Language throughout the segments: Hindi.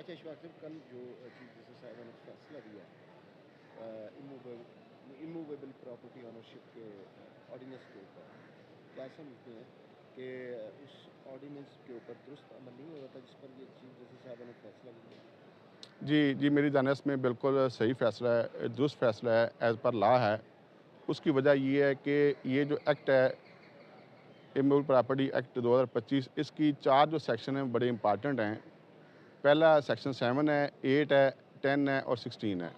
अच्छा इशफाक साहब, कल जो चीफ जस्टिस साहब ने फैसला दिया इमूवेबल प्रॉपर्टी ऑनरशिप के ऑर्डिनेंस के ऊपर, क्या समझते हैं कि उस ऑर्डिनेंस के ऊपर दुरुस्त अमल नहीं हो रहा था जिस पर ये चीफ जस्टिस साहब ने फैसला लिया? जी, जी, मेरी दानिश में बिल्कुल सही फ़ैसला है, दुरुस्त फ़ैसला है, एज़ पर लॉ है। उसकी वजह ये है कि ये जो एक्ट है, इमूवेबल प्रॉपर्टी एक्ट 2025, इसकी 4 जो सेक्शन हैं बड़े इम्पॉर्टेंट हैं। पहला सेक्शन 7 है, 8 है, 10 है और 16 है।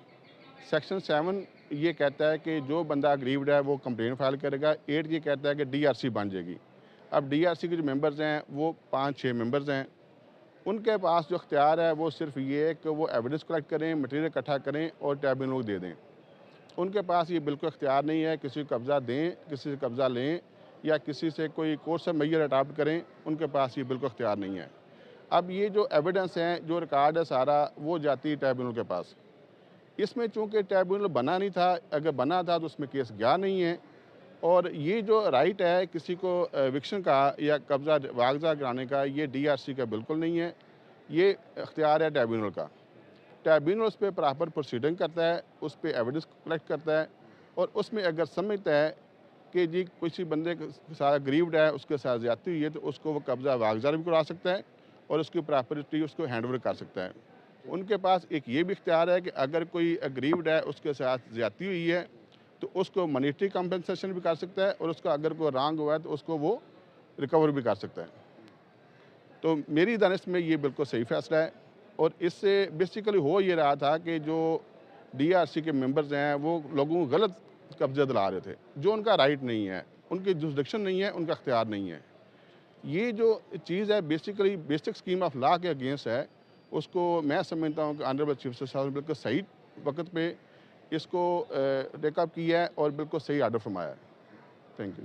सेक्शन 7 ये कहता है कि जो बंदा अग्रीव्ड है वो कंप्लेंट फ़ाइल करेगा। 8 ये कहता है कि डीआरसी बन जाएगी। अब डीआरसी के जो मेंबर्स हैं वो 5-6 मेंबर्स हैं। उनके पास जो अख्तियार है वो सिर्फ़ ये है कि वो एविडेंस कलेक्ट करें, मटीरियल इकट्ठा करें और ट्रिब्यूनल को दे दें। उनके पास ये बिल्कुल अख्तियार नहीं है किसी को कब्ज़ा दें, किसी से कब्ज़ा लें या किसी से कोई कोर्स ऑफ मेजर अडॉप्ट करें, उनके पास ये बिल्कुल अख्तियार नहीं है। अब ये जो एविडेंस है, जो रिकॉर्ड है सारा, वो जाती है ट्रिब्यूनल के पास। इसमें चूँकि ट्रिब्यूनल बना नहीं था, अगर बना था तो उसमें केस गया नहीं है। और ये जो राइट है किसी को एविक्शन का या कब्ज़ा मुआवजा कराने का, ये डीआरसी का बिल्कुल नहीं है। ये इख्तियार है ट्रिब्यूनल का। ट्रिब्यूनल उस पे प्रॉपर प्रोसीडिंग करता है, उस पे एविडेंस कलेक्ट करता है और उसमें अगर समझता है कि जी किसी बंदे के साथ ग्रीव्ड है, उसके साथ ज़्यादती हुई है, तो उसको वो कब्ज़ा मुआवजा भी करवा सकता है और उसकी प्रॉपर्टी उसको हैंड ओवर कर सकता है। उनके पास एक ये भी इख्तियार है कि अगर कोई ग्रीव्ड है, उसके साथ ज़्यादती हुई है, तो उसको मॉनेटरी कम्पेंसेशन भी कर सकता है और उसका अगर कोई रॉन्ग हुआ है तो उसको वो रिकवर भी कर सकता है। तो मेरी दानिश में ये बिल्कुल सही फ़ैसला है और इससे बेसिकली हो ये रहा था कि जो डीआरसी के मेंबर्स हैं, वो लोगों को गलत कब्ज़े दिला रहे थे, जो उनका राइट नहीं है, उनकी जुरिसडिक्शन नहीं है, उनका इख्तियार नहीं है। ये जो चीज़ है basically basic scheme of law के अगेंस्ट है, उसको मैं समझता हूँ कि ऑनरेबल चीफ जस्टिस साहब ने बिल्कुल सही वक़्त पे इसको टेक अप किया है और बिल्कुल सही ऑर्डर फरमाया है। Thank you.